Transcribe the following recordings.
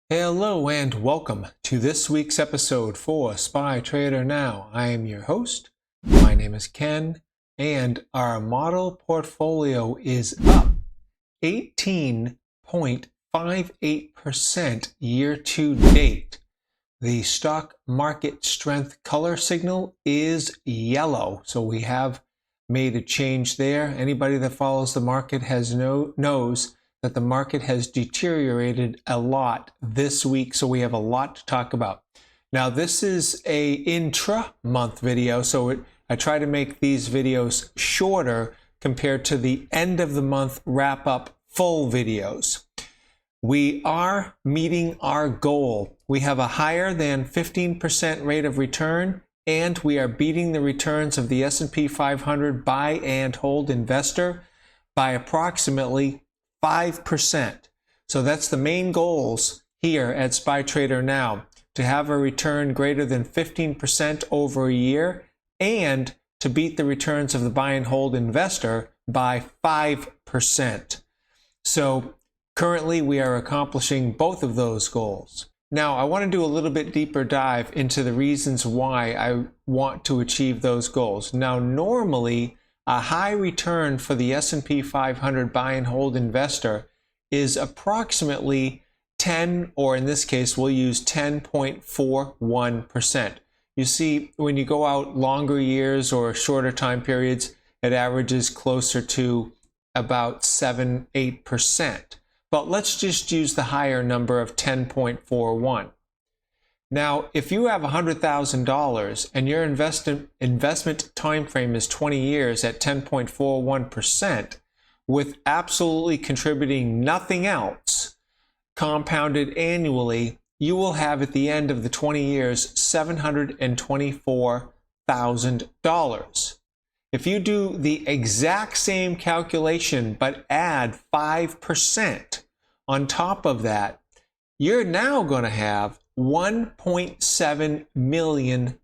Hello and welcome to this week's episode for SPY Trader Now. I am your host. My name is Ken, and our model portfolio is up 18.58% year to date. The stock market strength color signal is yellow, so we have made a change there. Anybody that follows the market knows that the market has deteriorated a lot this week, so we have a lot to talk about. Now, this is a intra-month video, so I try to make these videos shorter compared to the end of the month wrap-up full videos. We are meeting our goal. We have a higher than 15% rate of return, and we are beating the returns of the S&P 500 buy and hold investor by approximately 5%. So that's the main goals here at SPY Trader Now, to have a return greater than 15% over a year and to beat the returns of the buy and hold investor by 5%. So currently we are accomplishing both of those goals. Now I want to do a little bit deeper dive into the reasons why I want to achieve those goals. Now normally a high return for the S&P 500 buy and hold investor is approximately 10, or in this case, we'll use 10.41%. You see, when you go out longer years or shorter time periods, it averages closer to about 7-8%. But let's just use the higher number of 10.41. Now, if you have $100,000 and your investment time frame is 20 years at 10.41%, with absolutely contributing nothing else, compounded annually, you will have at the end of the 20 years $724,000. If you do the exact same calculation but add 5% on top of that, you're now going to have $1.7 million.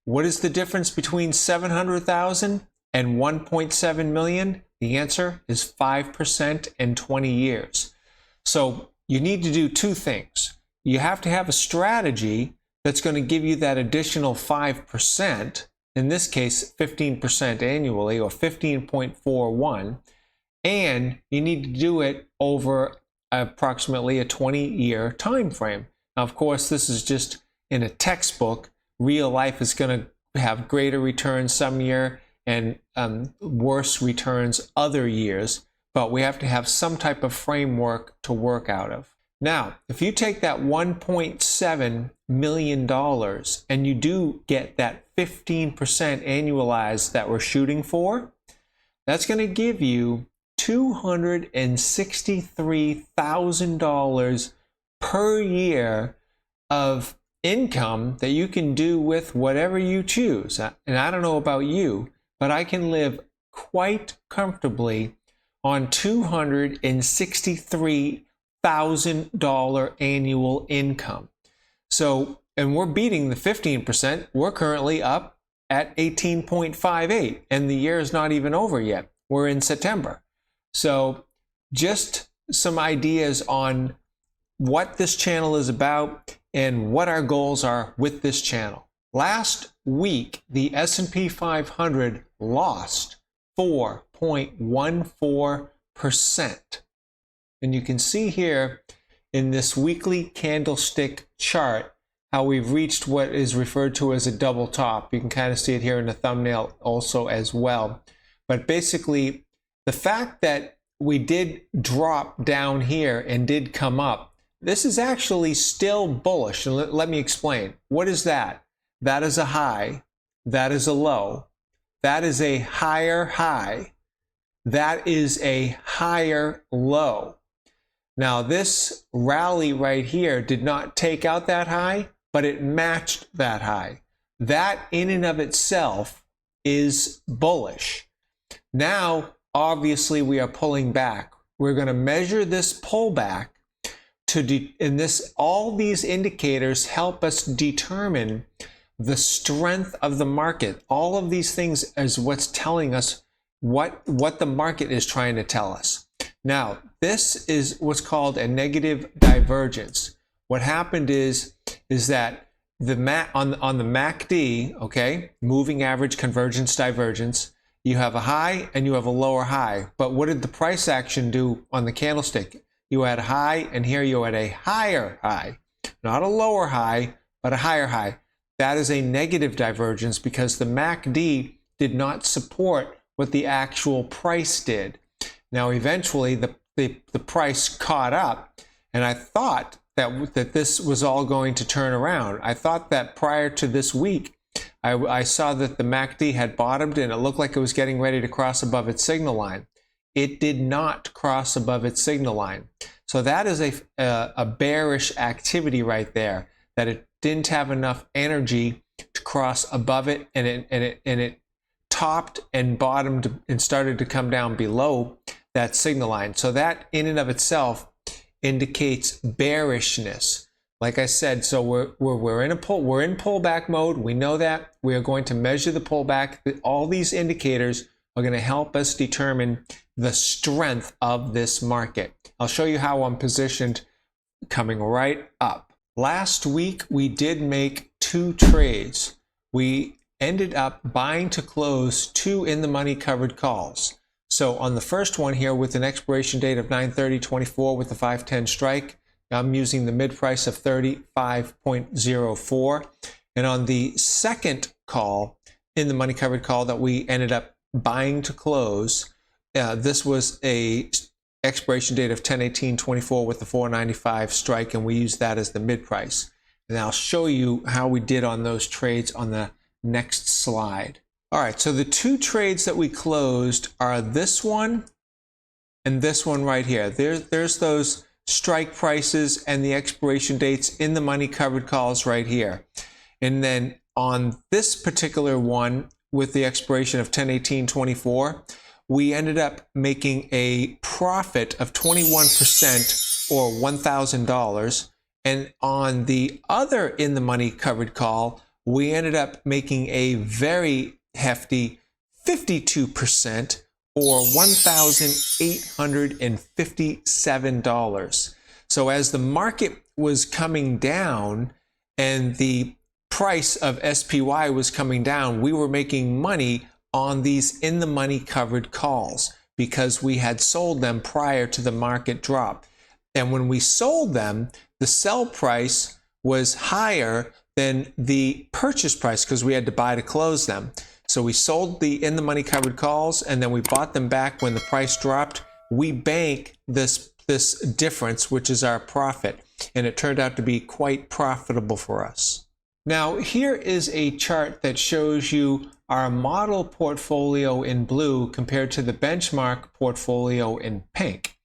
What is the difference between 700,000 and 1.7 million? The answer is 5% in 20 years. So you need to do two things. You have to have a strategy that's going to give you that additional 5%, in this case 15% annually, or 15.41, and you need to do it over approximately a 20-year time frame. Now, of course, this is just in a textbook. Real life is going to have greater returns some year and worse returns other years, but we have to have some type of framework to work out of. Now, if you take that $1.7 million and you do get that 15% annualized that we're shooting for, that's going to give you $263,000 per year of income that you can do with whatever you choose. And I don't know about you, but I can live quite comfortably on $263,000 annual income. So, and we're beating the 15%. We're currently up at 18.58, and the year is not even over yet. We're in September. So just some ideas on what this channel is about and what our goals are with this channel. Last week, the S&P 500 lost 4.14%. And you can see here in this weekly candlestick chart how we've reached what is referred to as a double top. You can kind of see it here in the thumbnail also as well. But basically, the fact that we did drop down here and did come up, this is actually still bullish. And let me explain. What is that? That is a high. That is a low. That is a higher high. That is a higher low. Now, this rally right here did not take out that high, but it matched that high. That in and of itself is bullish. Now, obviously, we are pulling back. We're going to measure this pullback all these indicators help us determine the strength of the market. All of these things is what's telling us what the market is trying to tell us. Now, this is what's called a negative divergence. What happened is that on the MACD, okay, moving average convergence divergence, you have a high and you have a lower high. But what did the price action do on the candlestick? You had a high, and here you had a higher high. Not a lower high, but a higher high. That is a negative divergence because the MACD did not support what the actual price did. Now, eventually, the price caught up, and I thought that this was all going to turn around. I thought that prior to this week, I saw that the MACD had bottomed, and it looked like it was getting ready to cross above its signal line. It did not cross above its signal line. So that is a bearish activity right there, that it didn't have enough energy to cross above it, and it topped and bottomed and started to come down below that signal line. So that in and of itself indicates bearishness. Like I said, so we're in pullback mode. We know that. We are going to measure the pullback. All these indicators are going to help us determine the strength of this market. I'll show you how I'm positioned coming right up. Last week, we did make 2 trades. We ended up buying to close 2 in-the-money covered calls. So on the first one here, with an expiration date of 9/30/24 with the 510 strike, I'm using the mid price of 35.04. And on the second call, in-the-money covered call that we ended up buying to close, this was a expiration date of 10/18/24 with the 495 strike, and we use that as the mid price. And I'll show you how we did on those trades on the next slide. All right, so the 2 trades that we closed are this one and this one right here. There's those strike prices and the expiration dates in the money covered calls right here. And then on this particular one with the expiration of 10/18/24, we ended up making a profit of 21% or $1,000. And on the other in the money covered call, we ended up making a very hefty 52% or $1,857. So as the market was coming down and the price of SPY was coming down, we were making money on these in the money covered calls because we had sold them prior to the market drop. And when we sold them, the sell price was higher than the purchase price because we had to buy to close them. So we sold the in the money covered calls, and then we bought them back when the price dropped. We bank this difference, which is our profit, and it turned out to be quite profitable for us. Now, here is a chart that shows you our model portfolio in blue compared to the benchmark portfolio in pink.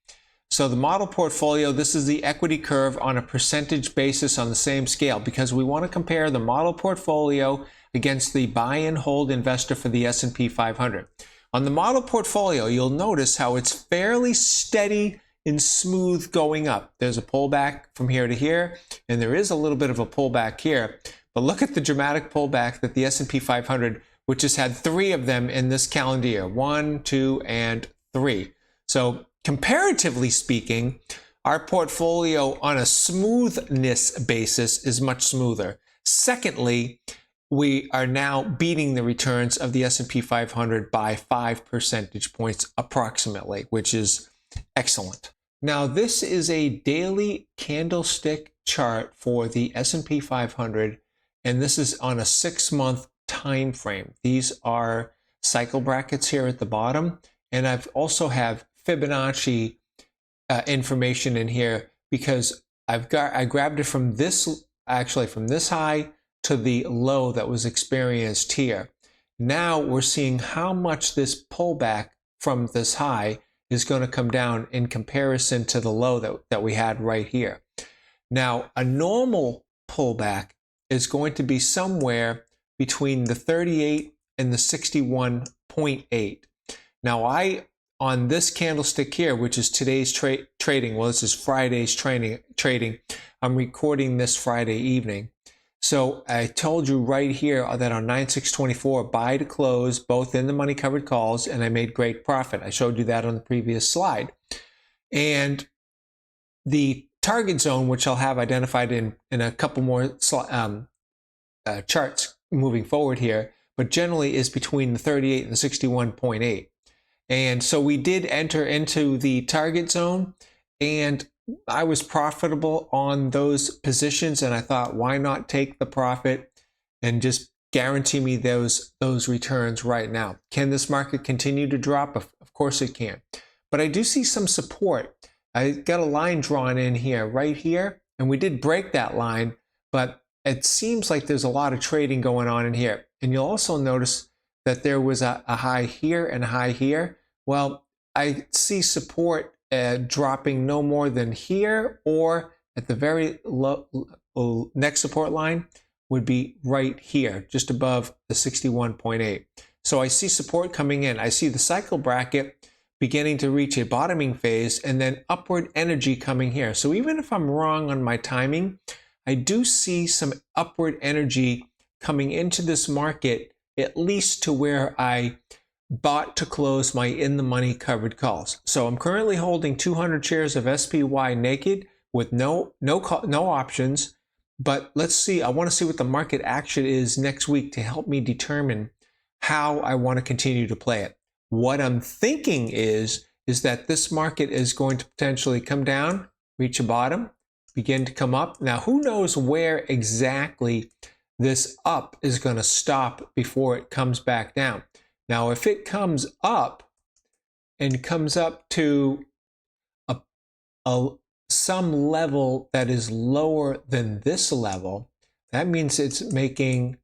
So the model portfolio, this is the equity curve on a percentage basis on the same scale, because we want to compare the model portfolio against the buy and hold investor for the S&P 500. On the model portfolio, you'll notice how it's fairly steady and smooth going up. There's a pullback from here to here, and there is a little bit of a pullback here. But look at the dramatic pullback that the S&P 500, which has had 3 of them in this calendar year, 1, 2, and 3. So comparatively speaking, our portfolio on a smoothness basis is much smoother. Secondly, we are now beating the returns of the S&P 500 by 5 percentage points approximately, which is excellent. Now, this is a daily candlestick chart for the S&P 500, and this is on a 6-month time frame. These are cycle brackets here at the bottom, and I've also have Fibonacci information in here because I grabbed it from this high to the low that was experienced here. Now we're seeing how much this pullback from this high is going to come down in comparison to the low that we had right here. Now, a normal pullback is going to be somewhere between the 38 and the 61.8. Now, on this candlestick here, which is today's trading, well, this is Friday's trading, I'm recording this Friday evening. So I told you right here that on 9/6/24, buy to close, both in the money covered calls, and I made great profit. I showed you that on the previous slide. And the target zone, which I'll have identified in a couple more charts moving forward here, but generally is between the 38 and the 61.8. And so we did enter into the target zone, and I was profitable on those positions, and I thought, why not take the profit and just guarantee me those returns right now? Can this market continue to drop? Of course it can. But I do see some support. I got a line drawn in here, right here, and we did break that line, but it seems like there's a lot of trading going on in here. And you'll also notice that there was a high here and a high here. Well, I see support dropping no more than here, or at the very low, next support line would be right here, just above the 61.8. So I see support coming in. I see the cycle bracket beginning to reach a bottoming phase, and then upward energy coming here. So even if I'm wrong on my timing, I do see some upward energy coming into this market, at least to where I bought to close my in-the-money covered calls. So I'm currently holding 200 shares of SPY naked with no options. But let's see, I want to see what the market action is next week to help me determine how I want to continue to play it. What I'm thinking is that this market is going to potentially come down, reach a bottom, begin to come up. Now, who knows where exactly this up is going to stop before it comes back down. Now, if it comes up and comes up to some level that is lower than this level, that means it's making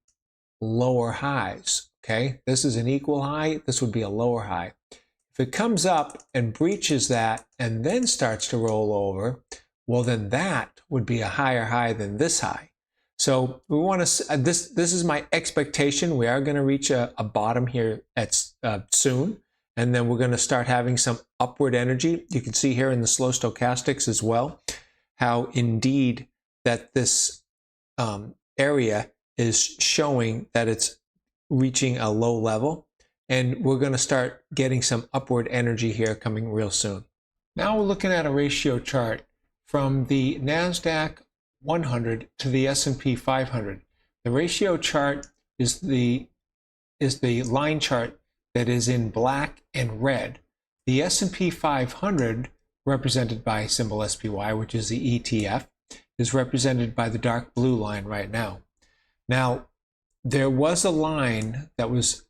lower highs. Okay, this is an equal high. This would be a lower high. If it comes up and breaches that and then starts to roll over, well, then that would be a higher high than this high. So we want to, this is my expectation. We are going to reach a bottom here at soon, and then we're going to start having some upward energy. You can see here in the slow stochastics as well, how indeed that this area is showing that it's reaching a low level, and we're going to start getting some upward energy here coming real soon. Now we're looking at a ratio chart from the NASDAQ 100 to the S&P 500. The ratio chart is the line chart that is in black and red. The S&P 500, represented by symbol SPY, which is the ETF, is represented by the dark blue line right now. Now, there was a line that was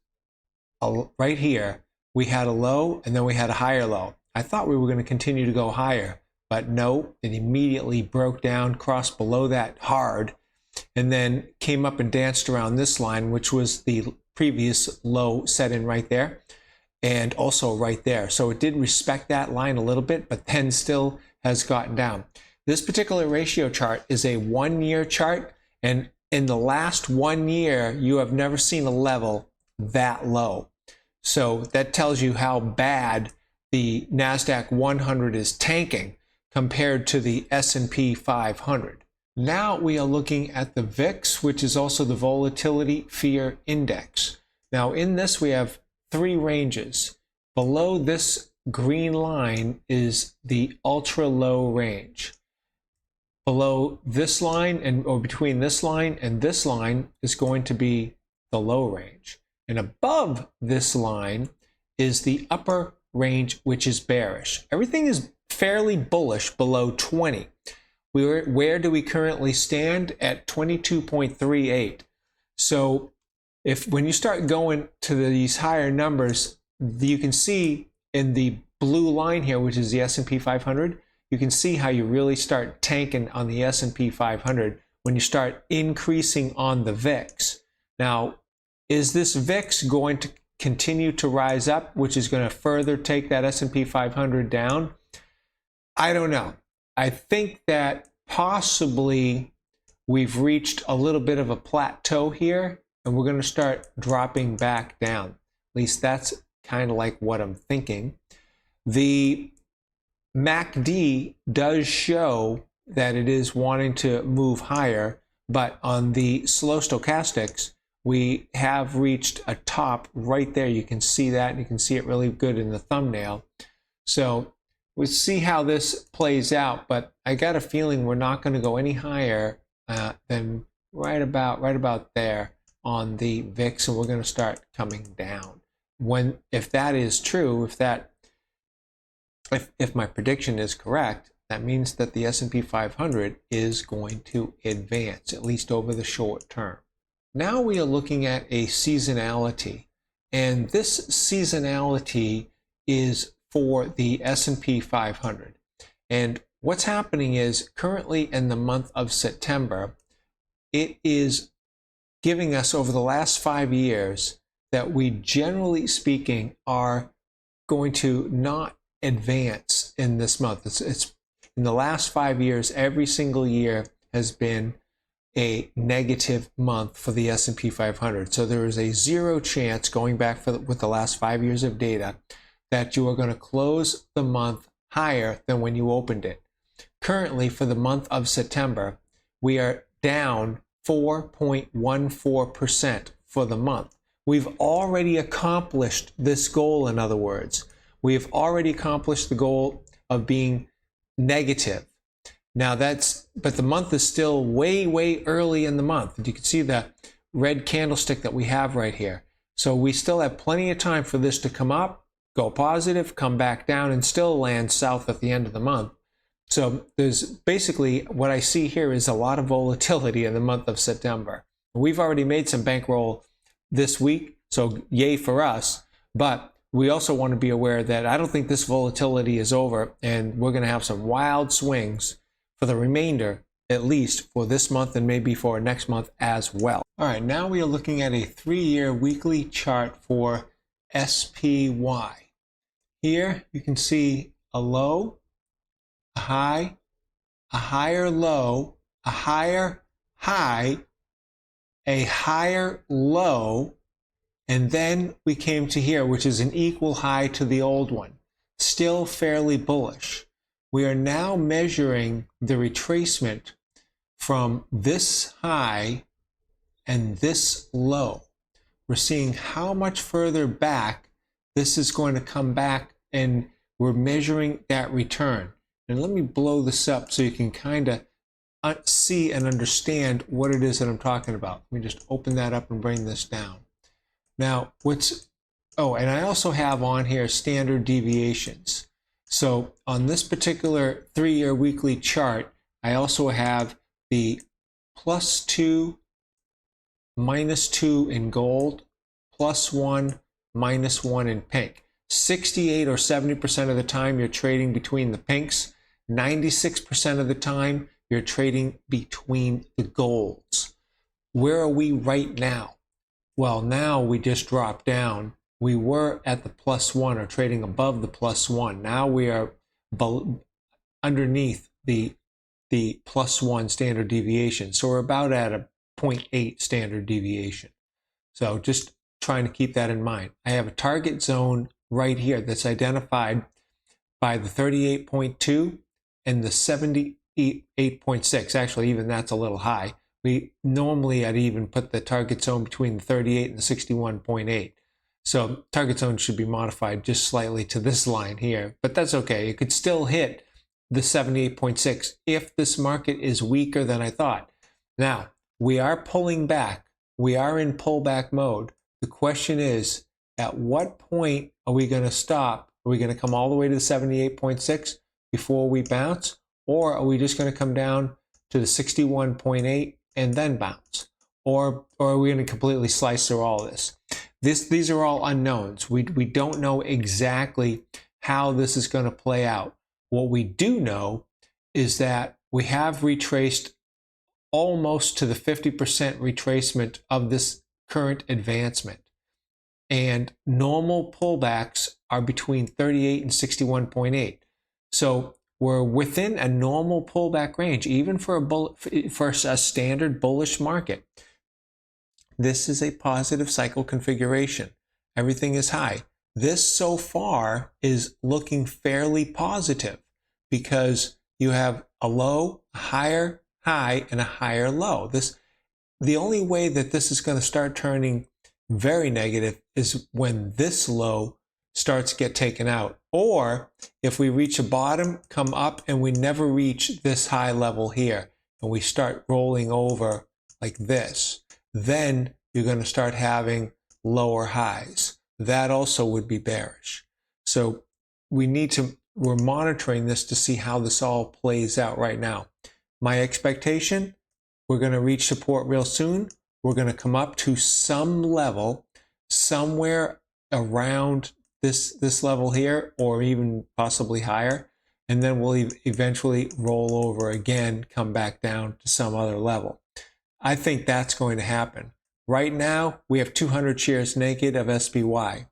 right here. We had a low, and then we had a higher low. I thought we were going to continue to go higher, but no, it immediately broke down, crossed below that hard, and then came up and danced around this line, which was the previous low set in right there, and also right there. So it did respect that line a little bit, but then still has gotten down. This particular ratio chart is a 1-year chart, and in the last 1 year, you have never seen a level that low. So that tells you how bad the NASDAQ 100 is tanking compared to the S&P 500. Now we are looking at the VIX, which is also the Volatility Fear Index. Now in this we have 3 ranges. Below this green line is the ultra low range. Below this line, or between this line and this line, is going to be the low range. And above this line is the upper range, which is bearish. Everything is fairly bullish below 20. Where do we currently stand? At 22.38. So when you start going to these higher numbers, you can see in the blue line here, which is the S&P 500, you can see how you really start tanking on the S&P 500 when you start increasing on the VIX. Now, is this VIX going to continue to rise up, which is going to further take that S&P 500 down? I don't know. I think that possibly we've reached a little bit of a plateau here, and we're going to start dropping back down. At least that's kind of like what I'm thinking. The MACD does show that it is wanting to move higher, but on the slow stochastics, we have reached a top right there. You can see that, and you can see it really good in the thumbnail. So we'll see how this plays out, but I got a feeling we're not going to go any higher than right about there on the VIX, and we're going to start coming down. If that is true, if my prediction is correct, that means that the S&P 500 is going to advance, at least over the short term. Now we are looking at a seasonality, and this seasonality is for the S&P 500. And what's happening is currently in the month of September, it is giving us over the last 5 years that we, generally speaking, are going to not advance in this month. It's in the last 5 years, every single year has been a negative month for the S&P 500. So there is a zero chance, going back with the last 5 years of data, that you are going to close the month higher than when you opened it. Currently, for the month of September, we are down 4.14% for the month. We've already accomplished this goal, in other words. We have already accomplished the goal of being negative. Now but the month is still way early in the month. You can see the red candlestick that we have right here. So we still have plenty of time for this to come up, go positive, come back down, and still land south at the end of the month. So there's basically, what I see here is a lot of volatility in the month of September. We've already made some bankroll this week, so yay for us. But we also want to be aware that I don't think this volatility is over, and we're going to have some wild swings for the remainder, at least for this month and maybe for next month as well. All right, now we are looking at a 3-year weekly chart for SPY. Here you can see a low, a high, a higher low, a higher high, a higher low, and then we came to here, which is an equal high to the old one. Still fairly bullish. We are now measuring the retracement from this high and this low. We're seeing how much further back this is going to come back, and we're measuring that return. And let me blow this up so you can kind of see and understand what it is that I'm talking about. Let me just open that up and bring this down. Now, and I also have on here standard deviations. So on this particular 3-year weekly chart, I also have the +2, -2 in gold, +1, -1 in pink. 68 or 70% of the time you're trading between the pinks. 96% of the time you're trading between the golds. Where are we right now? Well, now we just dropped down. We were at the +1 or trading above the +1. Now we are underneath the +1 standard deviation. So we're about at a 0.8 standard deviation. So just trying to keep that in mind. I have a target zone right here that's identified by the 38.2 and the 78.6. Actually, even that's a little high. Normally I'd even put the target zone between the 38 and the 61.8. So target zone should be modified just slightly to this line here, but that's okay. It could still hit the 78.6 if this market is weaker than I thought. Now, we are pulling back. We are in pullback mode. The question is, at what point are we going to stop? Are we going to come all the way to the 78.6 before we bounce? Or are we just going to come down to the 61.8 and then bounce? Or are we going to completely slice through all this? These are all unknowns. We don't know exactly how this is going to play out. What we do know is that we have retraced almost to the 50% retracement of this current advancement. And normal pullbacks are between 38 and 61.8. So we're within a normal pullback range, even for a standard bullish market. This is a positive cycle configuration. Everything is high. This so far is looking fairly positive because you have a low, a higher high, and a higher low. The only way that this is going to start turning very negative is when this low starts to get taken out. Or if we reach a bottom, come up, and we never reach this high level here, and we start rolling over like this, then you're going to start having lower highs. That also would be bearish. So we're monitoring this to see how this all plays out right now. My expectation, we're going to reach support real soon. We're going to come up to some level somewhere around this level here, or even possibly higher, and then we'll eventually roll over again, come back down to some other level. I think that's going to happen. Right now, we have 200 shares naked of SPY.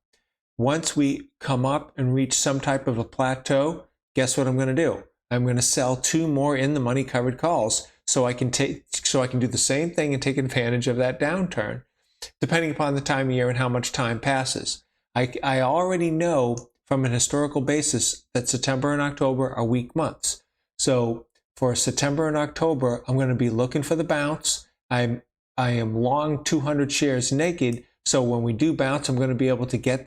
Once we come up and reach some type of a plateau, guess what I'm going to do? I'm going to sell 2 more in the money covered calls so I can do the same thing and take advantage of that downturn, depending upon the time of year and how much time passes. I already know from an historical basis that September and October are weak months. So for September and October, I'm going to be looking for the bounce. I am long 200 shares naked, so when we do bounce, I'm going to be able to get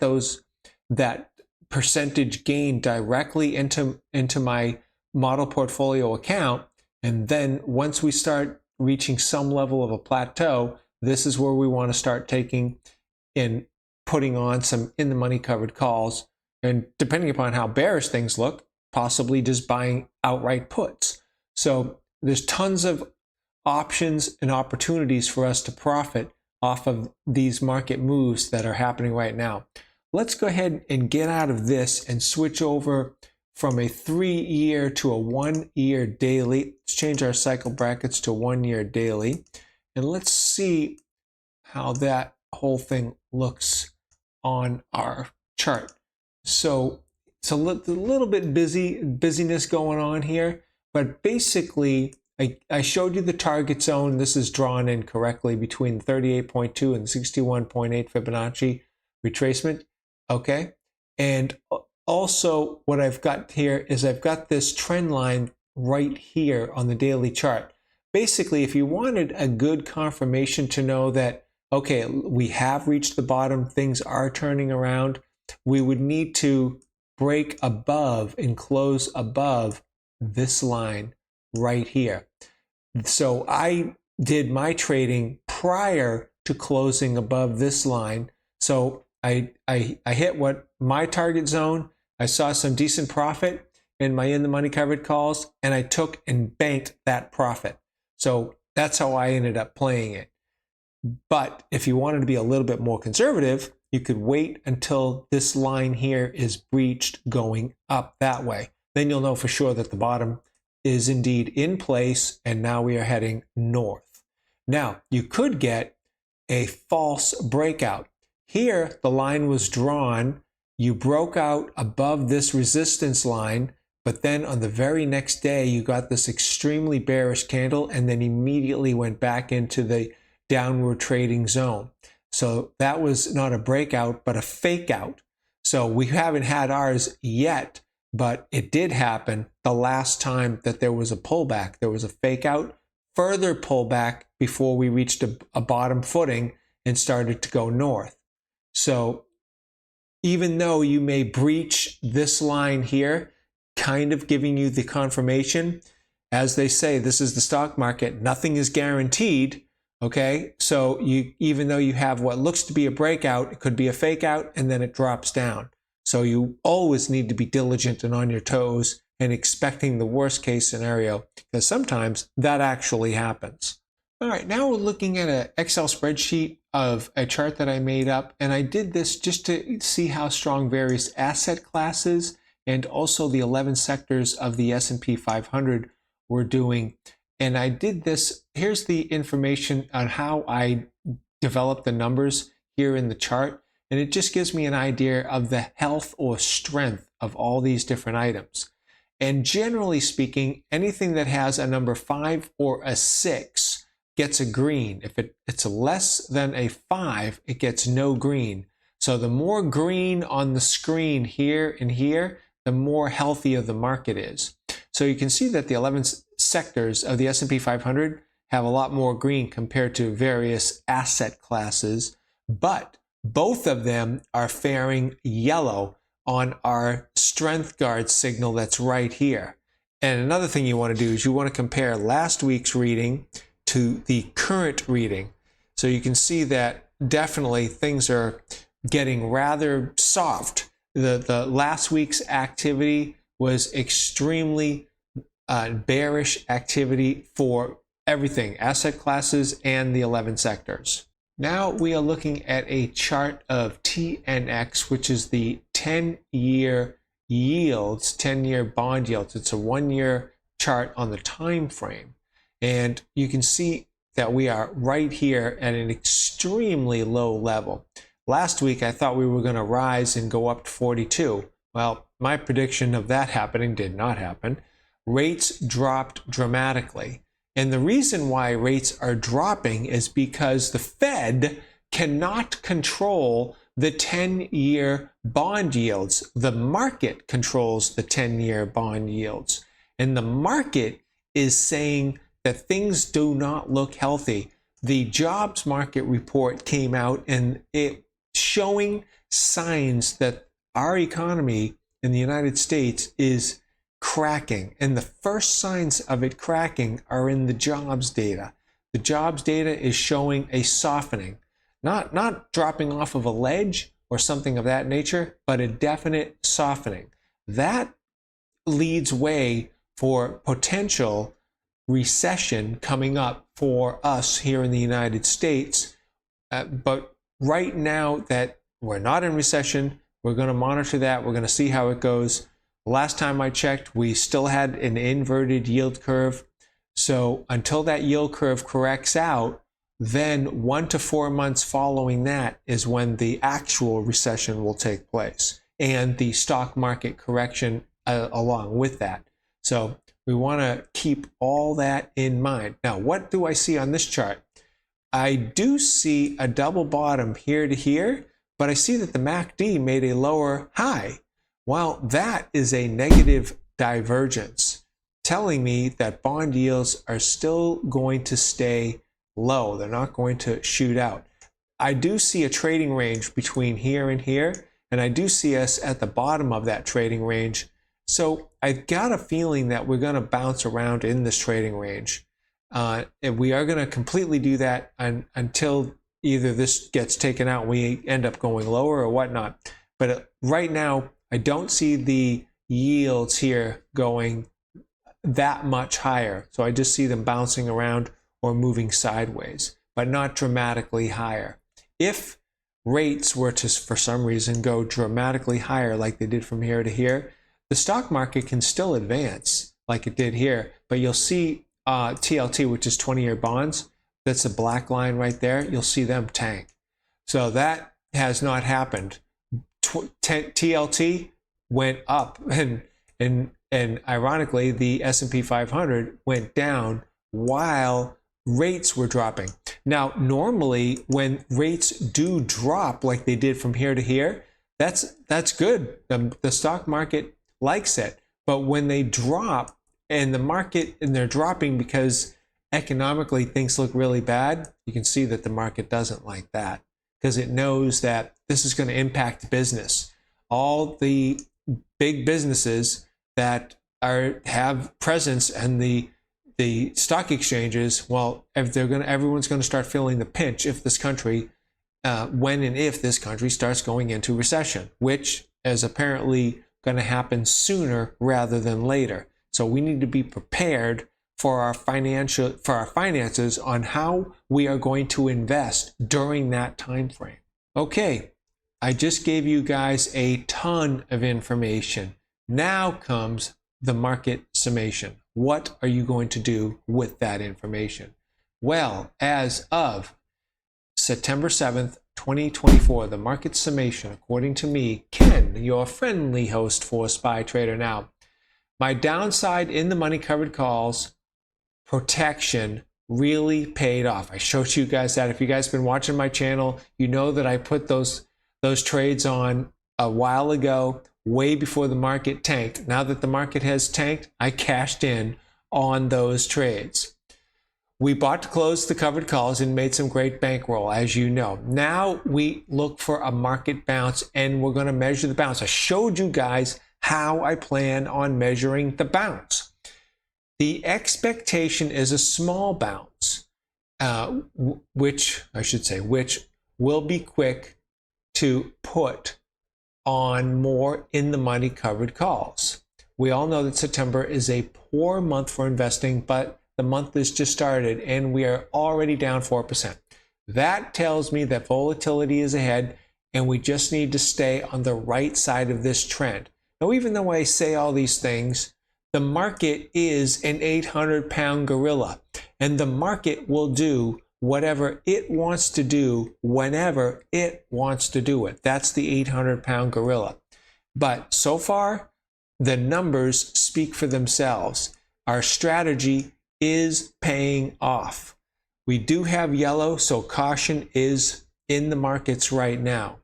that percentage gain directly into my model portfolio account. And then once we start reaching some level of a plateau, this is where we want to start taking and putting on some in the money covered calls, and depending upon how bearish things look, possibly just buying outright puts. So there's tons of options and opportunities for us to profit off of these market moves that are happening right now. Let's go ahead and get out of this and switch over from a 3-year to a 1-year daily. Let's change our cycle brackets to 1-year daily, and let's see how that whole thing looks on our chart. So it's a little bit busyness going on here, but basically I showed you the target zone. This is drawn in correctly between 38.2 and 61.8 Fibonacci retracement. Okay. And also what I've got here is I've got this trend line right here on the daily chart. Basically, if you wanted a good confirmation to know that, okay, we have reached the bottom, things are turning around, we would need to break above and close above this line right here. So I did my trading prior to closing above this line. So I hit what my target zone. I saw some decent profit in my in the money covered calls, and I took and banked that profit. So that's how I ended up playing it. But if you wanted to be a little bit more conservative, you could wait until this line here is breached going up that way. Then you'll know for sure that the bottom is indeed in place, and now we are heading north. Now, you could get a false breakout. Here, the line was drawn. You broke out above this resistance line, but then on the very next day, you got this extremely bearish candle and then immediately went back into the downward trading zone. So that was not a breakout, but a fake out. So we haven't had ours yet, but it did happen the last time that there was a pullback. There was a fake out, further pullback before we reached a bottom footing and started to go north. So even though you may breach this line here, kind of giving you the confirmation, as they say, this is the stock market, nothing is guaranteed. Okay, so even though you have what looks to be a breakout, it could be a fake out, and then it drops down. So you always need to be diligent and on your toes and expecting the worst case scenario, because sometimes that actually happens. All right, now we're looking at an Excel spreadsheet of a chart that I made up, and I did this just to see how strong various asset classes and also the 11 sectors of the S&P 500 were doing. And I did this. Here's the information on how I developed the numbers here in the chart. And it just gives me an idea of the health or strength of all these different items. And generally speaking, anything that has a number 5 or a 6 gets a green. If it's less than a 5, it gets no green. So the more green on the screen here and here, the more healthier the market is. So you can see that the 11 sectors of the S&P 500 have a lot more green compared to various asset classes, but both of them are faring yellow on our strength guard signal that's right here. And another thing you want to do is you want to compare last week's reading to the current reading. So you can see that definitely things are getting rather soft. The last week's activity was extremely bearish activity for everything, asset classes and the 11 sectors. Now we are looking at a chart of TNX, which is the 10-year yields, 10-year bond yields. It's a 1-year chart on the time frame. And you can see that we are right here at an extremely low level. Last week, I thought we were going to rise and go up to 42. Well, my prediction of that happening did not happen. Rates dropped dramatically. And the reason why rates are dropping is because the Fed cannot control the 10-year bond yields. The market controls the 10-year bond yields. And the market is saying that things do not look healthy. The jobs market report came out and it showing signs that our economy in the United States is cracking. And the first signs of it cracking are in the jobs data. The jobs data is showing a softening, not dropping off of a ledge or something of that nature, but a definite softening. That leads way for potential recession coming up for us here in the United States. But right now that we're not in recession, we're going to monitor that. We're going to see how it goes. Last time I checked, we still had an inverted yield curve. So until that yield curve corrects out, then 1 to 4 months following that is when the actual recession will take place and the stock market correction along with that. So we want to keep all that in mind. Now, what do I see on this chart? I do see a double bottom here to here, but I see that the MACD made a lower high. Well, that is a negative divergence, telling me that bond yields are still going to stay low. They're not going to shoot out. I do see a trading range between here and here, and I do see us at the bottom of that trading range. So I've got a feeling that we're going to bounce around in this trading range. And we are going to completely do that until either this gets taken out and we end up going lower or whatnot. But right now, I don't see the yields here going that much higher. So I just see them bouncing around or moving sideways, but not dramatically higher. If rates were to, for some reason, go dramatically higher like they did from here to here, the stock market can still advance like it did here, but you'll see TLT, which is 20-year bonds, that's a black line right there, you'll see them tank. So that has not happened. TLT went up, and ironically, the S&P 500 went down while rates were dropping. Now, normally, when rates do drop like they did from here to here, that's good. The stock market likes it. But when they drop, and the market, and they're dropping because economically things look really bad, you can see that the market doesn't like that because it knows that this is going to impact business. All the big businesses that have presence in the stock exchanges, well, if everyone's going to start feeling the pinch if this country, when and if this country starts going into recession, which is apparently going to happen sooner rather than later. So we need to be prepared for our finances on how we are going to invest during that time frame. Okay, I just gave you guys a ton of information. Now comes the market summation. What are you going to do with that information? Well, as of September 7th, 2024, the market summation, according to me, Ken, your friendly host for SPY Trader Now. My downside in the money covered calls protection really paid off. I showed you guys that. If you guys have been watching my channel, you know that I put those trades on a while ago, way before the market tanked. Now that the market has tanked, I cashed in on those trades. we bought to close the covered calls and made some great bankroll, as you know. Now we look for a market bounce, and we're going to measure the bounce. I showed you guys how I plan on measuring the bounce. The expectation is a small bounce, which will be quick to put on more in the money covered calls. We all know that September is a poor month for investing, but the month has just started and we are already down 4%. That tells me that volatility is ahead and we just need to stay on the right side of this trend. Now, even though I say all these things, the market is an 800-pound gorilla, and the market will do whatever it wants to do whenever it wants to do it. That's the 800-pound gorilla. But so far, the numbers speak for themselves. Our strategy is paying off. We do have yellow, so caution is in the markets right now.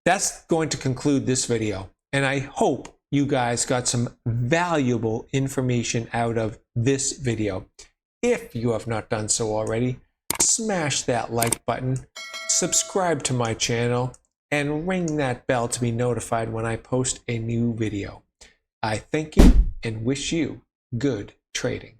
That's going to conclude this video, and I hope you guys got some valuable information out of this video. If you have not done so already, smash that like button, subscribe to my channel, and ring that bell to be notified when I post a new video. I thank you and wish you good trading.